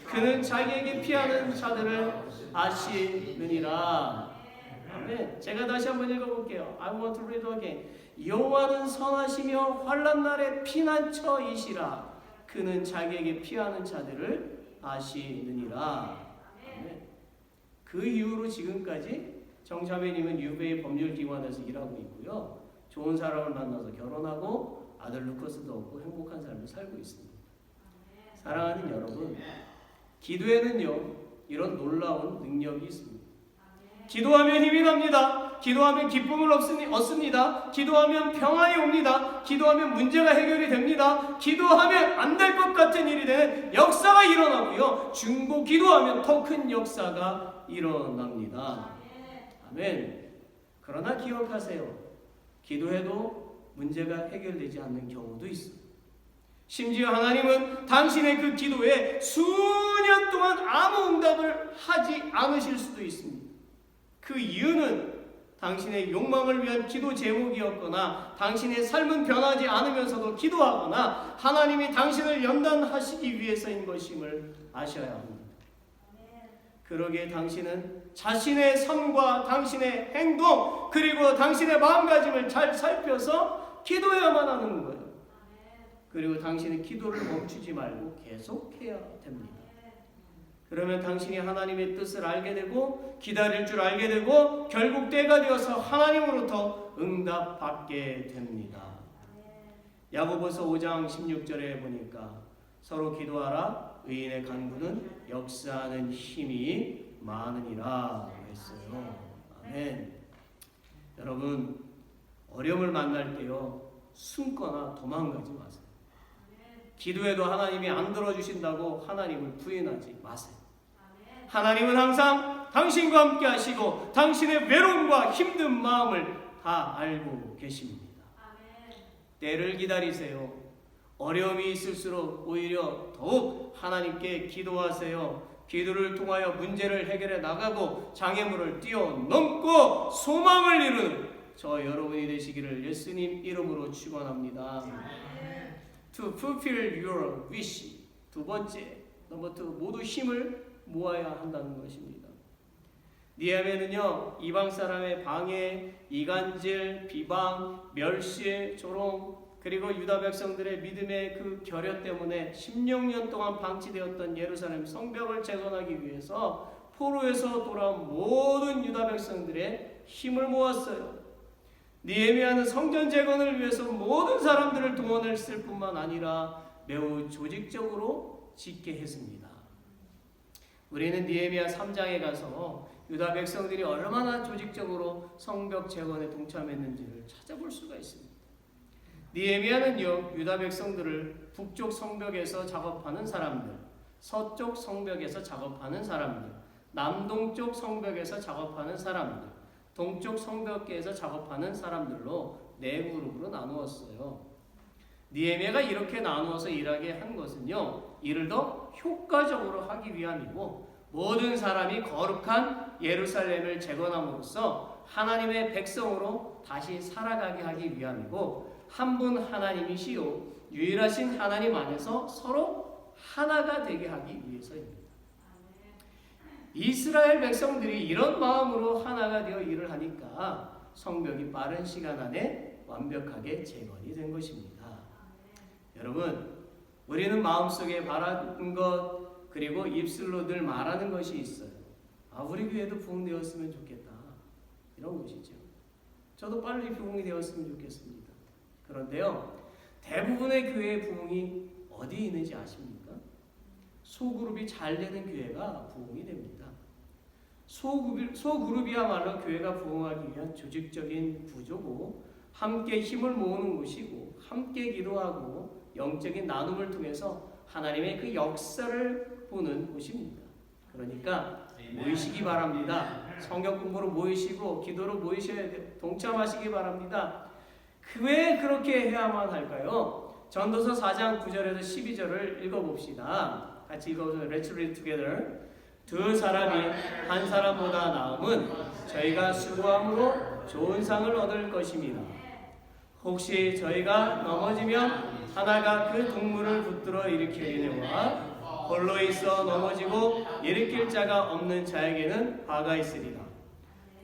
그는 자기에게 피하는 자들을 아시느니라. 아멘. 제가 다시 한번 읽어볼게요. I want to read again. 여호와는 선하시며 환난 날에 피난처이시라. 그는 자기에게 피하는 자들을 아시느니라. 아멘. 그 이후로 지금까지 정자매님은 UVA 법률기관에서 일하고 있고요. 좋은 사람을 만나서 결혼하고 아들 루커스도 얻고 행복한 삶을 살고 있습니다. 사랑하는 여러분, 기도에는요 이런 놀라운 능력이 있습니다. 기도하면 힘이 납니다. 기도하면 기쁨을 얻습니다. 기도하면 평안이 옵니다. 기도하면 문제가 해결이 됩니다. 기도하면 안 될 것 같은 일이 되는 역사가 일어나고요. 중보 기도하면 더 큰 역사가 일어납니다. 아멘. 그러나 기억하세요. 기도해도 문제가 해결되지 않는 경우도 있습니다. 심지어 하나님은 당신의 그 기도에 수년 동안 아무 응답을 하지 않으실 수도 있습니다. 그 이유는 당신의 욕망을 위한 기도 제목이었거나 당신의 삶은 변하지 않으면서도 기도하거나 하나님이 당신을 연단하시기 위해서인 것임을 아셔야 합니다. 그러기에 당신은 자신의 삶과 당신의 행동 그리고 당신의 마음가짐을 잘 살펴서 기도해야만 하는 거예요. 그리고 당신의 기도를 멈추지 말고 계속해야 됩니다. 그러면 당신이 하나님의 뜻을 알게 되고 기다릴 줄 알게 되고 결국 때가 되어서 하나님으로부터 응답받게 됩니다. 야고보서 5장 16절에 보니까 서로 기도하라 의인의 간구는 역사하는 힘이 많으니라 했어요. 아멘. 여러분 어려움을 만날 때요 숨거나 도망가지 마세요. 기도해도 하나님이 안 들어주신다고 하나님을 부인하지 마세요. 하나님은 항상 당신과 함께 하시고 당신의 외로움과 힘든 마음을 다 알고 계십니다. 때를 기다리세요. 어려움이 있을수록 오히려 더욱 하나님께 기도하세요. 기도를 통하여 문제를 해결해 나가고 장애물을 뛰어넘고 소망을 이루는 저 여러분이 되시기를 예수님 이름으로 축원합니다. To fulfill your wish. 두 번째, 넘버 2, 모두 힘을 모아야 한다는 것입니다. 니헤미야는요 이방 사람의 방해, 이간질, 비방, 멸시, 조롱 그리고 유다 백성들의 믿음의 그 결여 때문에 16년 동안 방치되었던 예루살렘 성벽을 재건하기 위해서 포로에서 돌아온 모든 유다 백성들의 힘을 모았어요. 니헤미야는 성전 재건을 위해서 모든 사람들을 동원했을 뿐만 아니라 매우 조직적으로 짓게 했습니다. 우리는 니헤미야 3장에 가서 유다 백성들이 얼마나 조직적으로 성벽 재건에 동참했는지를 찾아볼 수가 있습니다. 니헤미야는요 유다 백성들을 북쪽 성벽에서 작업하는 사람들, 서쪽 성벽에서 작업하는 사람들, 남동쪽 성벽에서 작업하는 사람들, 동쪽 성벽계에서 작업하는 사람들로 4그룹으로 나누었어요. 니헤미야가 이렇게 나누어서 일하게 한 것은요 이를 더 효과적으로 하기 위함이고 모든 사람이 거룩한 예루살렘을 재건함으로써 하나님의 백성으로 다시 살아가게 하기 위함이고 한 분 하나님이시요 유일하신 하나님 안에서 서로 하나가 되게 하기 위해서입니다. 이스라엘 백성들이 이런 마음으로 하나가 되어 일을 하니까 성벽이 빠른 시간 안에 완벽하게 재건이 된 것입니다. 여러분, 우리는 마음속에 바라는 것 그리고 입술로 늘 말하는 것이 있어요. 우리 교회도 부흥되었으면 좋겠다. 이런 것이죠. 저도 빨리 부흥이 되었으면 좋겠습니다. 그런데요, 대부분의 교회의 부흥이 어디에 있는지 아십니까? 소그룹이 잘 되는 교회가 부흥이 됩니다. 소그룹이야말로 교회가 부흥하기 위한 조직적인 구조고 함께 힘을 모으는 곳이고 함께 기도하고 영적인 나눔을 통해서 하나님의 그 역사를 보는 곳입니다. 그러니까 모이시기 바랍니다. 성경 공부로 모이시고 기도로 모이셔야 돼요. 동참하시기 바랍니다. 왜 그렇게 해야만 할까요? 전도서 4장 9절에서 12절을 읽어봅시다. 같이 읽어보세요. Let's read together. 두 사람이 한 사람보다 나음은 저희가 수고함으로 좋은 상을 얻을 것입니다. 혹시 저희가 넘어지면 하나가 그 동물을 붙들어 일으키려니와 홀로 있어 넘어지고 일으킬 자가 없는 자에게는 화가 있으리라.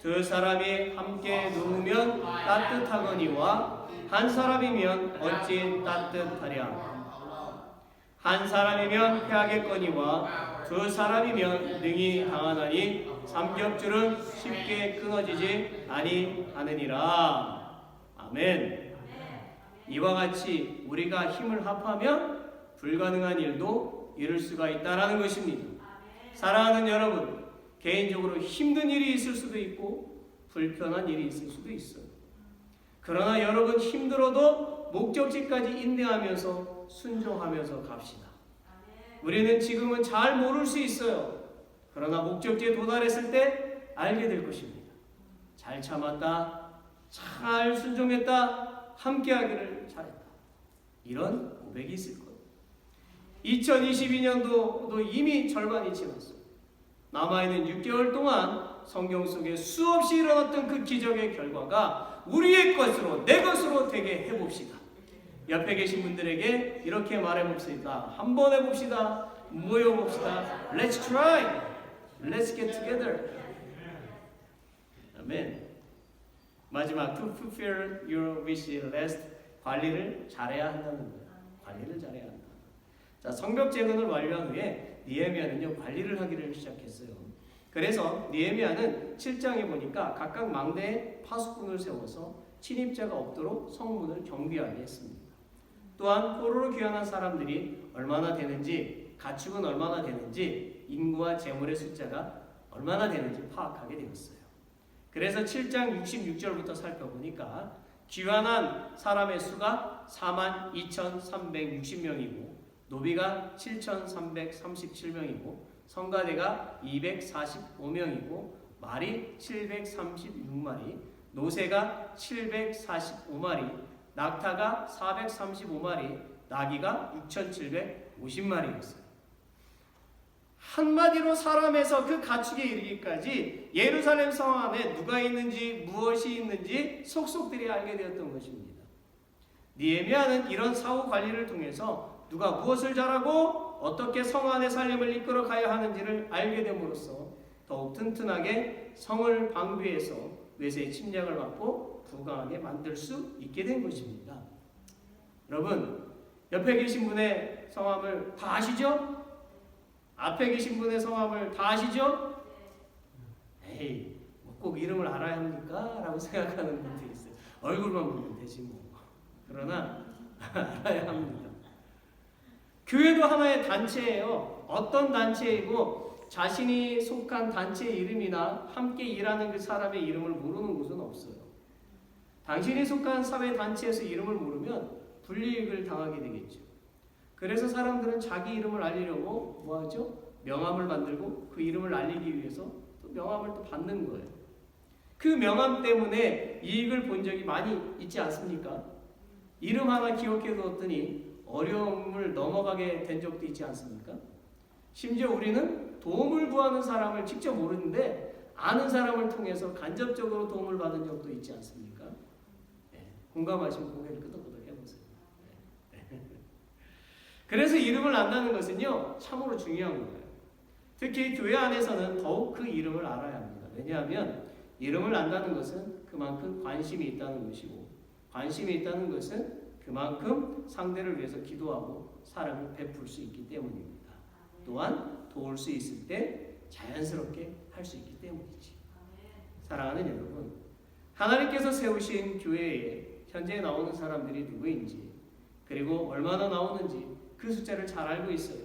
두 사람이 함께 누우면 따뜻하거니와 한 사람이면 어찌 따뜻하랴. 한 사람이면 패하겠거니와 두 사람이면 능히 당하나니 삼겹줄은 쉽게 끊어지지 아니하느니라. 아멘. 이와 같이 우리가 힘을 합하면 불가능한 일도 이룰 수가 있다는 것입니다. 사랑하는 여러분, 개인적으로 힘든 일이 있을 수도 있고 불편한 일이 있을 수도 있어요. 그러나 여러분 힘들어도 목적지까지 인내하면서 순종하면서 갑시다. 우리는 지금은 잘 모를 수 있어요. 그러나 목적지에 도달했을 때 알게 될 것입니다. 잘 참았다, 잘 순종했다, 함께하기를 잘했다. 이런 고백이 있을 거예요. 2022년도도 이미 절반이 지났어요. 남아있는 6개월 동안 성경 속에 수없이 일어났던 그 기적의 결과가 우리의 것으로, 내 것으로 되게 해봅시다. 옆에 계신 분들에게 이렇게 말해봅시다. 한번 해봅시다. 모여봅시다. Let's try. Let's get together. 아멘. 마지막 to fulfill your wish last. 관리를 잘해야 한다는 거예요. 관리를 잘해야 한다. 자, 성벽 재건을 완료한 후에 느헤미야는요 관리를 하기를 시작했어요. 그래서 느헤미야는 7장에 보니까 각각 망대에 파수꾼을 세워서 침입자가 없도록 성문을 경비하게 했습니다. 또한 포로로 귀환한 사람들이 얼마나 되는지, 가축은 얼마나 되는지, 인구와 재물의 숫자가 얼마나 되는지 파악하게 되었어요. 그래서 7장 66절부터 살펴보니까 귀환한 사람의 수가 42,360명이고 노비가 7,337명이고 성가대가 245명이고 말이 736마리, 노새가 745마리, 낙타가 435마리, 나귀가 6,750마리였어요. 한마디로 사람에서 그 가축에 이르기까지 예루살렘 성 안에 누가 있는지 무엇이 있는지 속속들이 알게 되었던 것입니다. 느헤미야는 이런 사후 관리를 통해서 누가 무엇을 잘하고 어떻게 성 안의 살림을 이끌어 가야 하는지를 알게 됨으로써 더욱 튼튼하게 성을 방비해서 외세의 침략을 막고 부강하게 만들 수 있게 된 것입니다. 여러분, 옆에 계신 분의 성함을 다 아시죠? 앞에 계신 분의 성함을 다 아시죠? 에이, 꼭 이름을 알아야 합니까? 라고 생각하는 분들이 있어요. 얼굴만 보면 되지 뭐. 그러나 알아야 합니다. 교회도 하나의 단체예요. 어떤 단체이고 자신이 속한 단체의 이름이나 함께 일하는 그 사람의 이름을 모르는 곳은 없어요. 당신이 속한 사회 단체에서 이름을 모르면 불이익을 당하게 되겠죠. 그래서 사람들은 자기 이름을 알리려고 뭐하죠? 명함을 만들고 그 이름을 알리기 위해서 또 명함을 또 받는 거예요. 그 명함 때문에 이익을 본 적이 많이 있지 않습니까? 이름 하나 기억해 두었더니 어려움을 넘어가게 된 적도 있지 않습니까? 심지어 우리는 도움을 구하는 사람을 직접 모르는데 아는 사람을 통해서 간접적으로 도움을 받은 적도 있지 않습니까? 네. 공감하시면 고개를 끄덕끄덕 해보세요. 네. 그래서 이름을 안다는 것은요 참으로 중요한 거예요. 특히 교회 안에서는 더욱 그 이름을 알아야 합니다. 왜냐하면 이름을 안다는 것은 그만큼 관심이 있다는 것이고 관심이 있다는 것은 그만큼 상대를 위해서 기도하고 사랑을 베풀 수 있기 때문입니다. 또한 도울 수 있을 때 자연스럽게 할 수 있기 때문이지. 사랑하는 여러분, 하나님께서 세우신 교회에 현재 나오는 사람들이 누구인지 그리고 얼마나 나오는지 그 숫자를 잘 알고 있어요.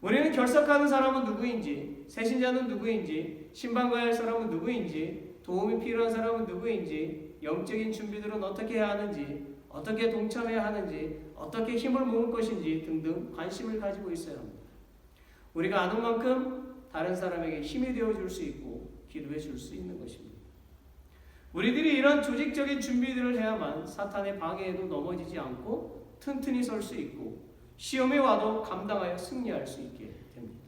우리는 결석하는 사람은 누구인지, 새신자는 누구인지, 신방가야 할 사람은 누구인지, 도움이 필요한 사람은 누구인지, 영적인 준비들은 어떻게 해야 하는지, 어떻게 동참해야 하는지, 어떻게 힘을 모을 것인지 등등 관심을 가지고 있어야 합니다. 우리가 아는 만큼 다른 사람에게 힘이 되어줄 수 있고 기도해 줄 수 있는 것입니다. 우리들이 이런 조직적인 준비들을 해야만 사탄의 방해에도 넘어지지 않고 튼튼히 설 수 있고 시험에 와도 감당하여 승리할 수 있게 됩니다.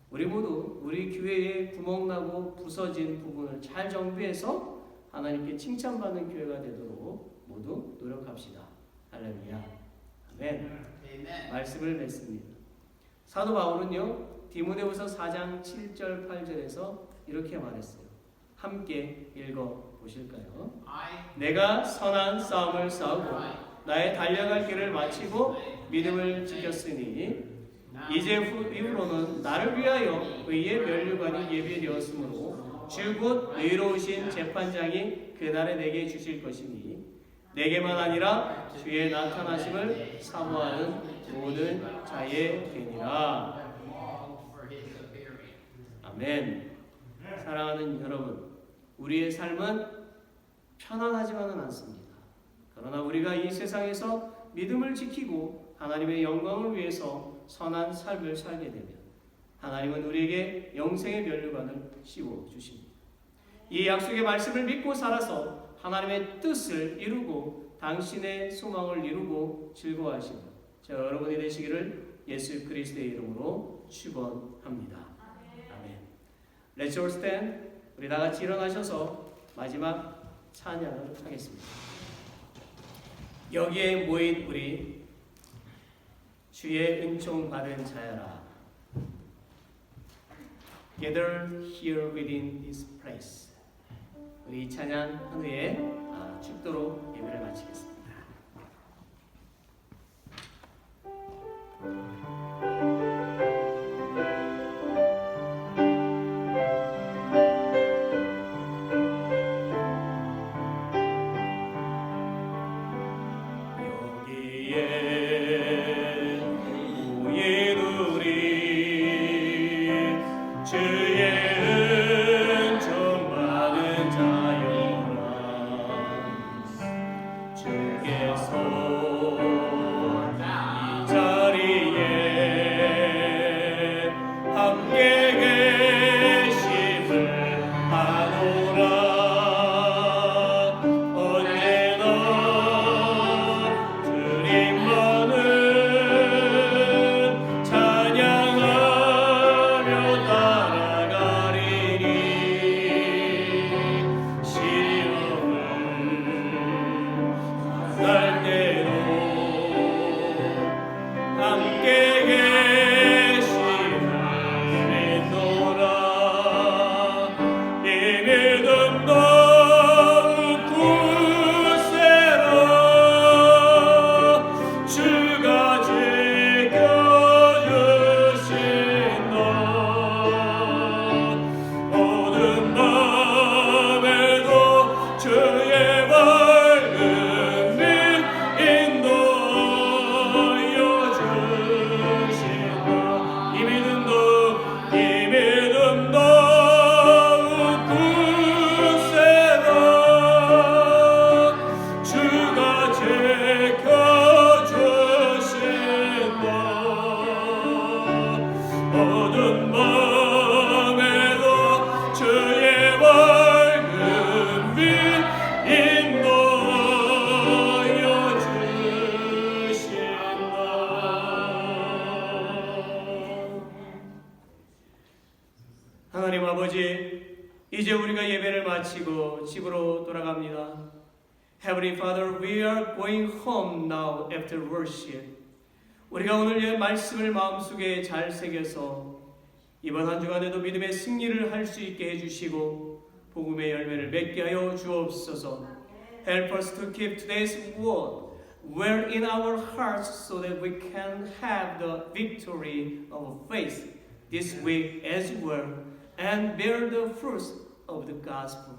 우리 모두 우리 교회에 구멍나고 부서진 부분을 잘 정비해서 하나님께 칭찬받는 교회가 되도록 모두 노력합시다. 할렐루야. 아멘. 말씀을 맺습니다. 사도 바울은요 디모데후서 4장 7절 8절에서 이렇게 말했어요. 함께 읽어보실까요? 내가 선한 싸움을 싸우고 나의 달려갈 길을 마치고 믿음을 지켰으니 이제 이후로는 나를 위하여 의의 면류관이 예비되었으므로 주 곧 의로우신 재판장이 그날에 내게 주실 것이니 내게만 아니라 주의 나타나심을 사모하는 모든 자에 되니라. 아멘. 사랑하는 여러분, 우리의 삶은 편안하지만은 않습니다. 그러나 우리가 이 세상에서 믿음을 지키고 하나님의 영광을 위해서 선한 삶을 살게 되면 하나님은 우리에게 영생의 면류관을 씌워 주십니다. 이 약속의 말씀을 믿고 살아서 하나님의 뜻을 이루고 당신의 소망을 이루고 즐거워하시는 저 여러분이 되시기를 예수 그리스도의 이름으로 축원합니다. 아멘. Let's all stand. 우리 다 같이 일어나셔서 마지막 찬양을 하겠습니다. 여기에 모인 우리 주의 은총 받은 자여라. Gather here within this place. 우리 찬양 한 후에 축도로 예배를 마치겠습니다. 하나님 아버지, 이제 우리가 예배를 마치고 집으로 돌아갑니다. Heavenly Father, we are going home now after worship. 우리가 오늘 말씀을 마음속에 잘 새겨서 이번 한 주간에도 믿음의 승리를 할 수 있게 해주시고 복음의 열매를 맺게 하여 주옵소서. Help us to keep today's word well in our hearts so that we can have the victory of faith this week as well and bear the fruits of the gospel.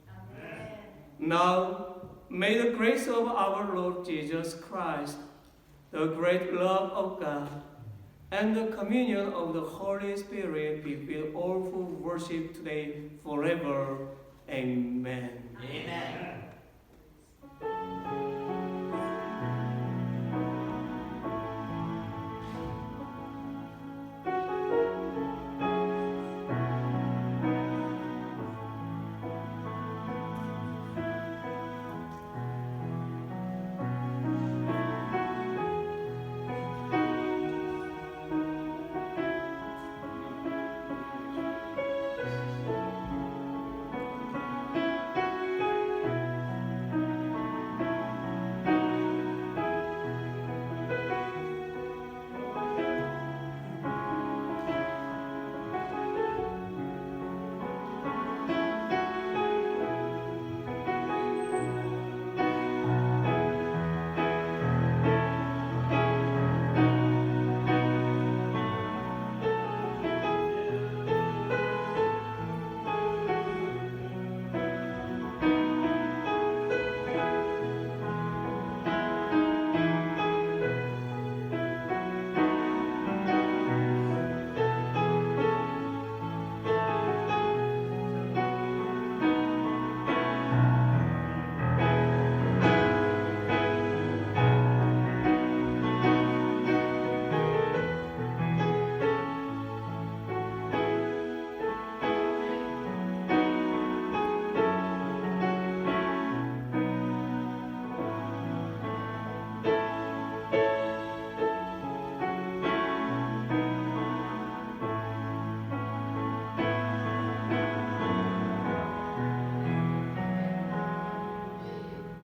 Amen. Now, may the grace of our Lord Jesus Christ, the great love of God, and the communion of the Holy Spirit be with all who worship today forever. Amen. Amen.